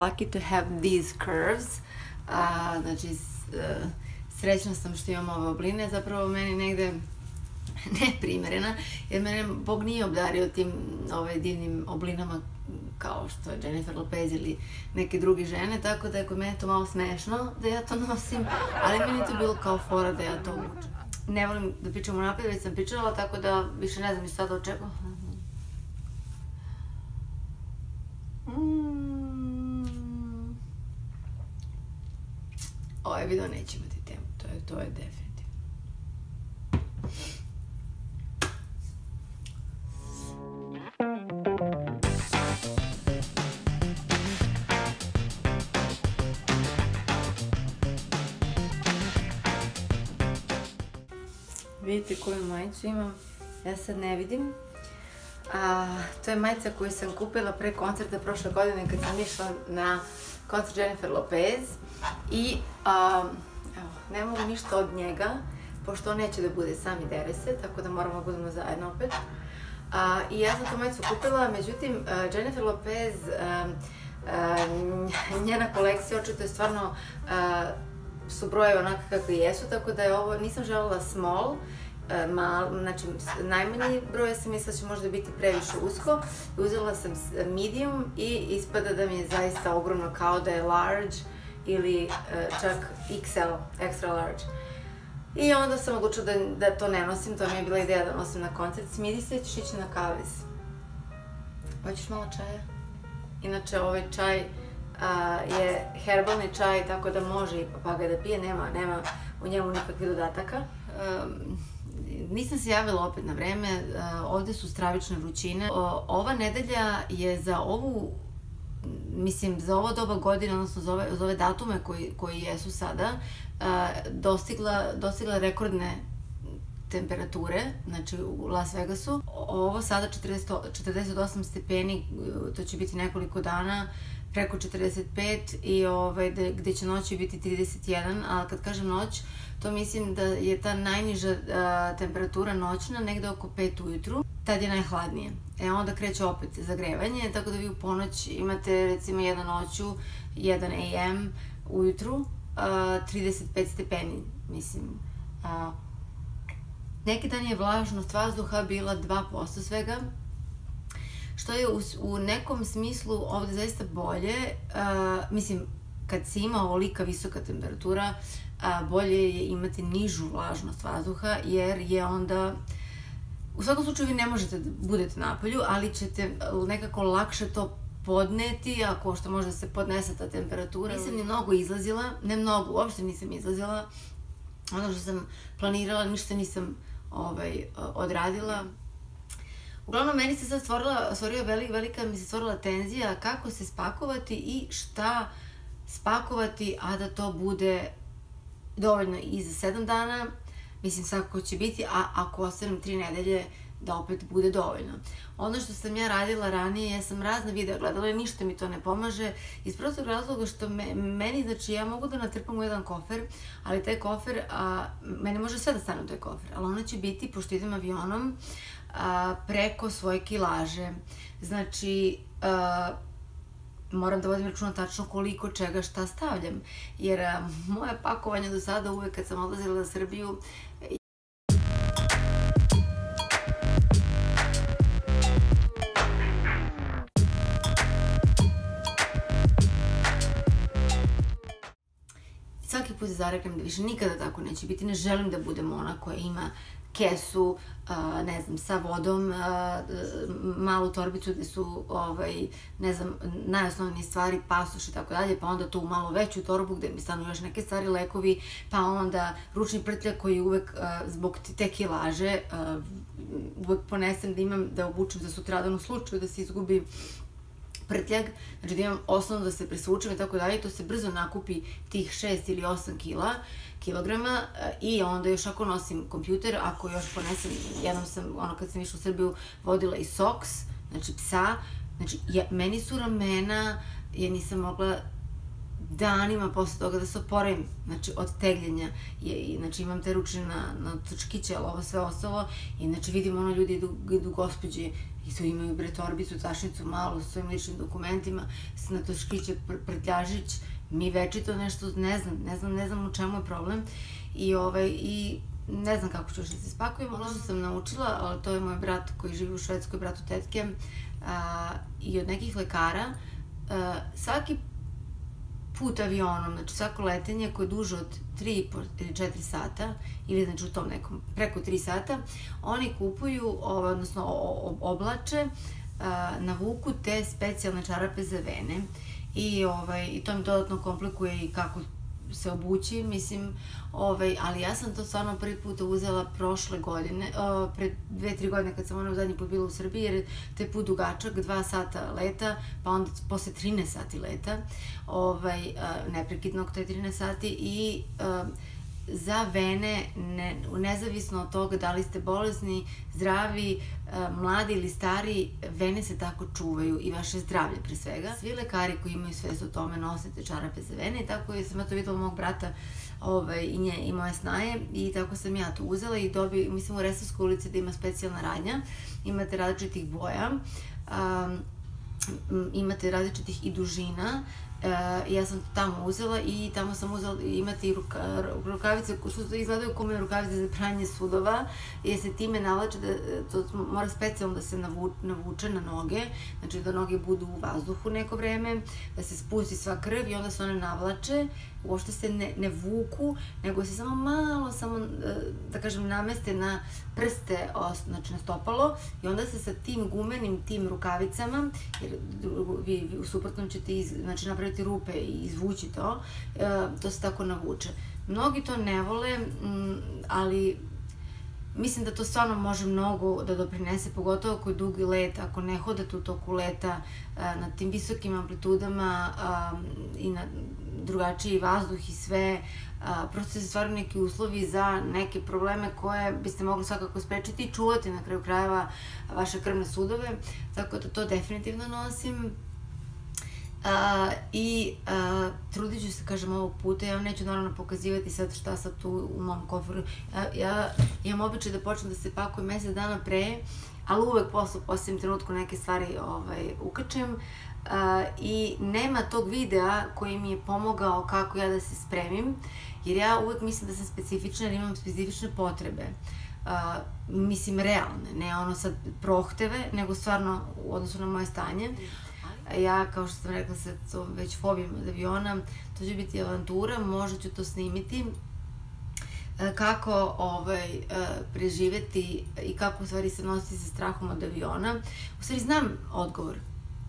Lucky to have these curves. Znači, srećna sam što imam ove obline, zapravo meni negde neprimerena, jer mene Bog nije obdario tim divnim oblinama kao što je Jennifer Lopez ili neke druge žene, tako da je kod mene to malo smešno da ja to nosim, ali meni je to bilo kao fora da ja to obučem. Ne volim da pričam unapred, već sam pričala, tako da više ne znam ni šta da očekujem. Ovaj video neće imati temu, to je definitivno. Vidite koju majicu imam, ja sad ne vidim. To je majica koju sam kupila pre koncerta prošle godine kad sam išla na koncert Jennifer Lopez i ne mogu ništa od njega, pošto on neće da bude sam i dere se, tako da moramo da budemo zajedno opet. I ja sam tu majicu kupila, međutim Jennifer Lopez, njena kolekcija očito je stvarno su broje onako kakve jesu, tako da je ovo, nisam želela small, znači najmanji broj sam mislila da će možda biti previše usko. Uzela sam medium i ispada da mi je zaista ogromno, kao da je large ili čak XL, extra large. I onda sam odlučila da to ne nosim, to mi je bila ideja da nosim na koncert. Smiri se, ćeš ići na kavez. Hoćeš malo čaja? Inače ovaj čaj je herbalni čaj, tako da može i papaga da pije, nema u njemu nikakvih dodataka. Nisam se javila opet na vreme, ovde su stravične vrućine. Ova nedelja je za ovu, mislim, za ovo doba godine, odnosno za ove datume koji jesu sada, dostigla rekordne temperature, znači u Las Vegasu. Ovo sada 48 stepeni, to će biti nekoliko dana, preko 45 i gde će noći biti 31, a kad kažem noć, to mislim da je ta najniža temperatura noćna negde oko 5 ujutru, tad je najhladnije. Onda kreće opet zagrevanje, tako da vi u ponoć imate recimo 1 noću, 1 AM ujutru, 35 stepeni, mislim. Neki dan je vlažnost vazduha bila 2% svega, što je u nekom smislu ovde zaista bolje. Mislim, kad se ima ovolika visoka temperatura, bolje je imati nižu vlažnost vazduha, jer je onda, u svakom slučaju vi ne možete da budete napolju, ali ćete nekako lakše to podneti, ako što može da se podnese ta temperatura. Nisam ni mnogo izlazila, ne mnogo, uopšte nisam izlazila. Ono što sam planirala, ništa nisam odradila. Uglavnom, meni se sad stvorila tenzija kako se spakovati i šta spakovati, a da to bude dovoljno i za 7 dana, mislim svakako će biti, a ako ostanem 3 nedelje, da opet bude dovoljno. Ono što sam ja radila ranije, ja sam razne videa gledala i ništa mi to ne pomaže, iz prostog razloga što meni, znači ja mogu da natrpam u jedan kofer, ali taj kofer, mene može sve da stane u taj kofer, ali ona će biti, pošto idem avionom, preko svoje kilaže. Znači, moram da vodim računa tačno koliko čega šta stavljam, jer moje pakovanje do sada uvek kad sam odlazila na Srbiju, svaki put se zareknem da više nikada tako neće biti, ne želim da budem ona koja ima kesu, ne znam, sa vodom, malu torbicu gde su, ne znam, najosnovnije stvari, pasoš i tako dalje, pa onda tu malo veću torbu gde mi stanu još neke stvari, lekovi, pa onda ručni prtljak koji uvek, zbog te kilaže, uvek ponesem da imam, da obučem za sutradan u slučaju da se izgubi prtljag, znači da imam osnovno da se presvučem i tako dalje, to se brzo nakupi tih 6 ili 8 kilograma i onda još ako nosim kompjuter, ako još ponesem, jednom sam, kad sam išla u Srbiju, vodila i soks, znači psa, znači meni su ramena, ja nisam mogla danima posle toga da se oporavim, znači od tegljenja, znači imam te ručne na točkiće, ali ovo sve ostalo, inače vidim ono ljudi idu gospođe i tu imaju bre torbicu, tašnicu malu sa svojim ličnim dokumentima, na točkiće prtljažić, mi večito nešto, ne znam u čemu je problem i ne znam kako ću još da se spakujem. Ono što sam naučila, ali to je moj brat koji živi u Švedskoj, brat od tetke, i od nekih lekara, svaki put avionom, znači svako letenje koje je duže od 3,5 ili 4 sata, ili znači u tom nekom preko 3 sata, oni kupuju, odnosno oblače, navuku te specijalne čarape za vene i to mi dodatno komplikuje i kako se obući, mislim, ali ja sam to stvarno prvi put uzela prošle godine, pre 2-3 godine kad sam ono zadnji put bila u Srbiji, jer je taj put dugačak, 2 sata leta, pa onda posle 13 sati leta, neprekidnog to je 13 sati i za vene, nezavisno od toga da li ste bolesni, zdravi, mladi ili stari, vene se tako čuvaju i vaše zdravlje pre svega. Svi lekari koji imaju svest o tome nosite čarape za vene i tako sam ja to videla mog brata i moje snaje i tako sam ja to uzela i mislim u Resavskoj ulici da ima specijalna radnja, imate različitih boja, imate različitih i dužina. Ja sam to tamo uzela i tamo sam uzela imati i rukavice što izgledaju kao rukavice za pranje sudova jer se time navlače da to mora specijalno da se navuče na noge, znači da noge budu u vazduhu neko vreme, da se spusti sva krv i onda se one navlače, uopšte se ne vuku, nego se samo malo, da kažem, nameste na prste, znači na stopalo i onda se sa tim gumenim tim rukavicama, jer vi u suprotnom ćete napraviti rupe i izvući to se tako navuče. Mnogi to ne vole, ali mislim da to stvarno može mnogo da doprinese, pogotovo ako je dugi let, ako ne hodate u toku leta na tim visokim amplitudama i na drugačiji vazduh i sve, prosto se stvaraju neki uslovi za neke probleme koje biste mogli svakako sprečiti i čuvati na kraju krajeva vaše krvne sudove, tako da to definitivno nosim. I trudit ću se, kažem, ovog puta, ja vam neću naravno pokazivati sad šta sad tu u mom koferu, ja imam običaj da počnem da se pakujem mesec dana pre, ali uvek posle u posljednjem trenutku neke stvari ukačem i nema tog videa koji mi je pomogao kako ja da se spremim, jer ja uvek mislim da sam specifična jer imam specifične potrebe, mislim realne, ne ono sad prohteve, nego stvarno u odnosu na moje stanje. Ja, kao što sam rekla, sad već fobijam od aviona, to će biti avantura, možda ću to snimiti, kako preživeti i kako u stvari se nositi sa strahom od aviona. U stvari znam odgovor,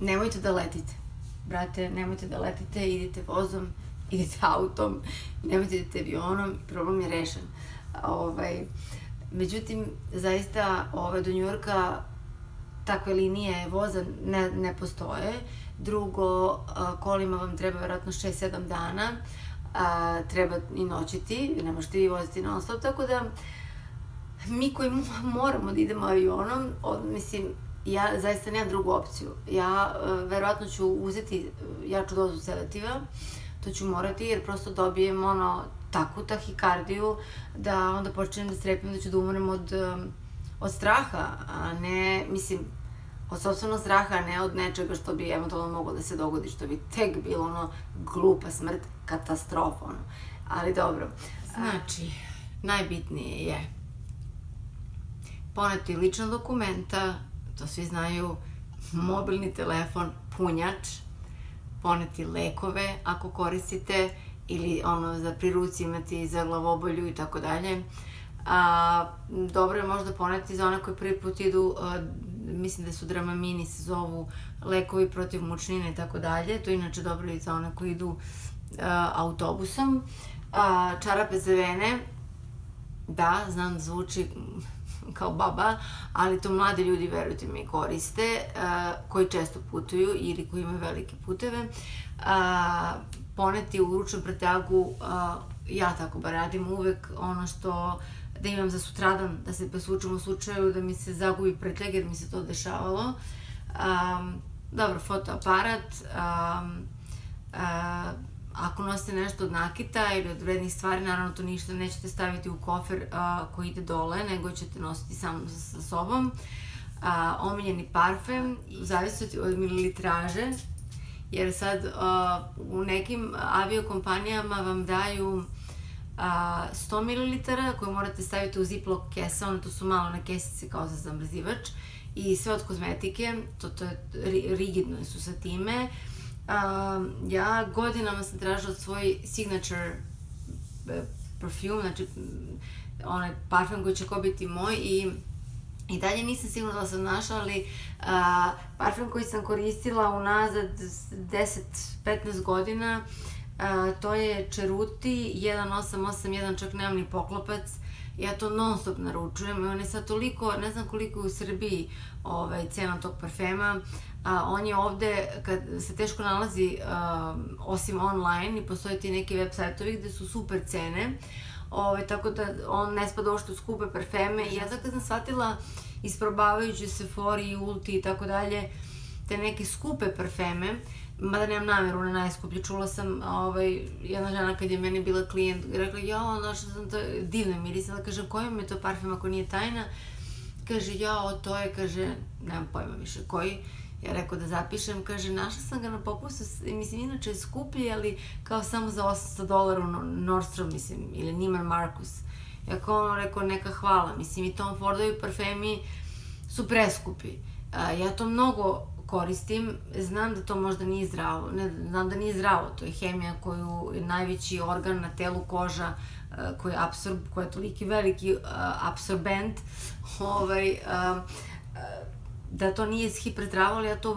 nemojte da letite, brate, nemojte da letite, idite vozom, idite autom, nemojte da idete avionom, problem je rešen. Međutim, zaista do Njujorka takve linije voza ne postoje. Drugo, kolima vam treba verovatno 6-7 dana, treba i noćiti, ne možete vi voziti non stop, tako da mi koji moramo da idemo avionom, mislim, ja zaista nemam drugu opciju. Ja verovatno ću uzeti jaču dozu sedativa, to ću morati jer prosto dobijem takvu tahikardiju da onda počnem da strepim da ću da umrem od straha, a ne, mislim, od sopstvenog straha, a ne od nečega što bi eventualno moglo da se dogodi, što bi tek bilo glupa smrt, katastrofa, ali dobro. Znači, najbitnije je poneti lična dokumenta, to svi znaju, mobilni telefon, punjač, poneti lekove ako koristite ili pri ruci imati za glavobolju i tako dalje. Dobro je možda poneti za one koji prvi put idu, mislim da su Dramamini se zovu, lekovi protiv mučnine i tako dalje, to je inače dobro i za one koji idu autobusom. Čarape za vene, da, znam, zvuči kao baba, ali to mladi ljudi, verujte mi, koriste, koji često putuju ili koji imaju velike puteve. Poneti u ručnom prtljagu, ja tako bar radim uvek, ono što da imam za sutradan, da se presvučem u slučaju da mi se zagubi prtljag, jer mi se to dešavalo. Dobro, fotoaparat, ako nosite nešto od nakita ili od vrednih stvari, naravno to ništa nećete staviti u kofer koji ide dole, nego ćete nositi samo sa sobom. Omiljeni parfem, zavisi od mililitraže, jer sad u nekim aviokompanijama vam daju 100 ml koje morate staviti u ziplock kesa, one to su malo na kesice kao za zamrzivač, i sve od kozmetike, to je rigidno su sa time. Ja godinama sam tražila svoj signature parfum, znači onaj parfum koji će kao biti moj, i dalje nisam sigurna da sam našla, ali parfum koji sam koristila unazad 10-15 godina, to je Ceruti 1881, čak nemam ni poklopac, ja to non stop naručujem i on je sad toliko, ne znam koliko je u Srbiji cena tog parfema, on je ovde, kad se teško nalazi osim online, i postoje ti neki web sajtovi gde su super cene, tako da on ne spada uopšte u skupe parfeme, i ja sad kad sam shvatila, isprobavajući Sephora i Ulti i tako dalje, te neke skupe parfeme, mada nemam nameru na najskuplje, čula sam jedna žena kad je meni bila klijent, rekla, jao, našla sam to divno mirisala, kažem, koji vam je to parfem ako nije tajna? Kaže, jao, to je, kaže, nemam pojma više koji. Ja rekao da zapišem, kaže, našla sam ga na popustu, mislim, inače je skuplji, ali kao samo za $800 u Nordstrom, mislim, ili Neiman Marcus. Ja kao ono rekao, neka hvala, mislim, i Tom Fordovi parfemi su preskupi. Ja to mnogo koristim, znam da to možda nije zdravo, znam da nije zdravo, to je hemija koju je najveći organ na telu, koža, koji je toliki veliki apsorbent, da to nije hiper zdravo, ali ja to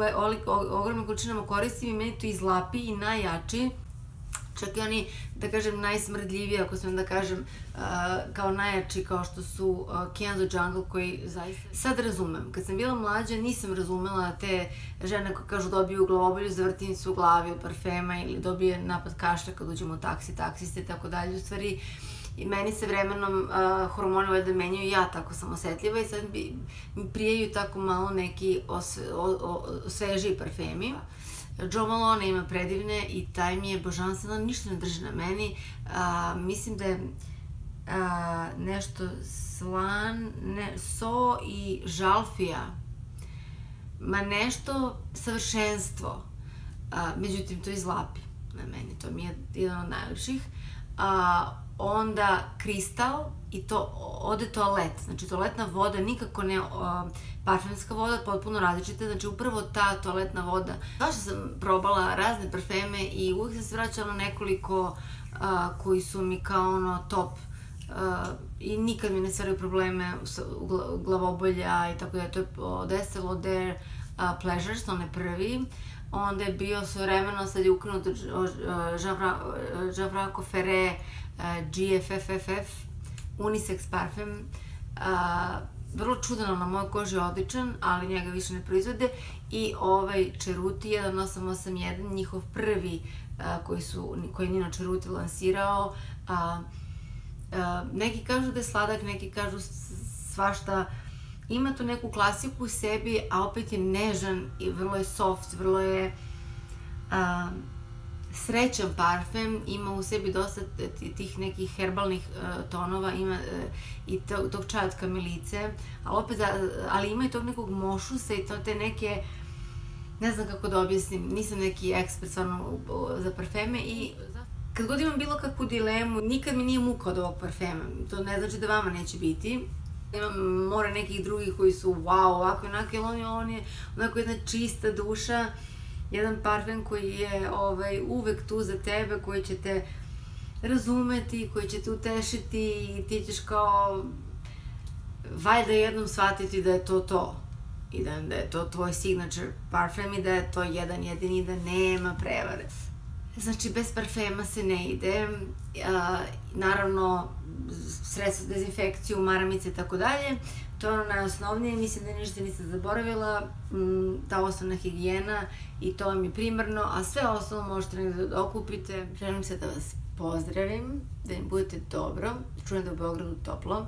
ogromnim količinama koristim i meni to izlapi i najjači, čak i oni, da kažem, najsmrdljiviji, ako smijem da kažem, kao najjači, kao što su Kenzo Jungle, koji zaista... Sad razumem, kad sam bila mlađa nisam razumela te žene koje kažu dobiju glavobolju, zavrtinicu u glavi od parfema ili dobije napad kašlja kad uđemo u taksi, taksiste i tako dalje. U stvari, i meni se vremenom hormoni valjda menjaju, ja tako sam osetljiva, i sad mi prijaju tako malo neki svežiji parfemi. Jo Malone ima predivne i taj mi je božanstveno, ništa ne drži na meni. Mislim da je nešto slan, so i žalfija, ma nešto savršenstvo, međutim to izlapi na meni, to mi je jedan od najlepših. Onda kristal, i to ode toalet, znači toaletna voda, nikako ne parfemska voda, potpuno različita, znači upravo ta toaletna voda. Svašta sam probala razne parfeme i uvijek sam se vraćala na nekoliko koji su mi kao ono top, i nikad mi ne stvaraju probleme glavobolja i tako da. To je od Estée Lauder Pleasures, on je prvi. Onda je bio svojevremeno, sad je ukinut Jean Franco Ferré GFFFF unisex parfem, vrlo čudan, na mojoj koži je odličan, ali njega više ne proizvode, i ovaj Ceruti 1881, njihov prvi koji je Nino Ceruti lansirao. Neki kažu da je sladak, neki kažu svašta, ima tu neku klasiku u sebi, a opet je nežan i vrlo je soft, vrlo je srećan parfem, ima u sebi dosta tih nekih herbalnih tonova, ima i tog čaja od kamilice, ali ima i tog nekog mošusa i te neke, ne znam kako da objasnim, nisam neki ekspert stvarno za parfeme, i kad god imam bilo kakvu dilemu, nikad mi nije muka od ovog parfema, to ne znači da vama neće biti. Imam more nekih drugih koji su wow, ovako i onako, jer on je onako jedna čista duša, jedan parfem koji je uvek tu za tebe, koji će te razumeti, koji će te utešiti, i ti ćeš kao valjda jednom shvatiti da je to to, i da je to tvoj signature parfem i da je to jedan jedini, da nema prevare. Znači, bez parfema se ne ide, naravno sredstvo za dezinfekciju, maramice i tako dalje, to je ono najosnovnije, mislim da ništa nisam zaboravila, ta osnovna higijena, i to vam je primarno, a sve ostalo možete negde da okupite. Želim se da vas pozdravim, da im budete dobro, čujem da je u Beogradu toplo,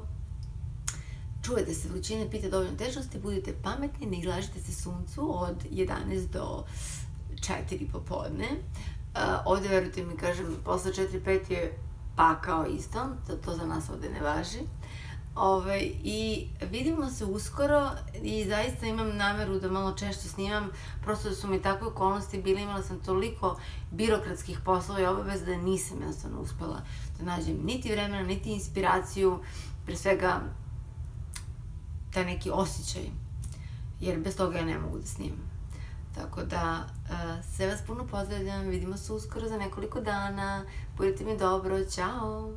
čujete se vrućine, pijte dovoljno tečnosti, budite pametni, ne izlažite se suncu od 11 do 4 popodne. Ovde, verujte mi, kažem, posle 4-5 je pakao isto, to za nas ovde ne važi. I vidimo se uskoro i zaista imam nameru da malo češće snimam, prosto da su mi takve okolnosti bile, imala sam toliko birokratskih poslova i obaveza da nisam jednostavno uspela da nađem niti vremena, niti inspiraciju, pre svega taj neki osjećaj, jer bez toga ja ne mogu da snimam. Tako da, sve vas puno pozdravljam, vidimo se uskoro za nekoliko dana, budite mi dobro, ćao!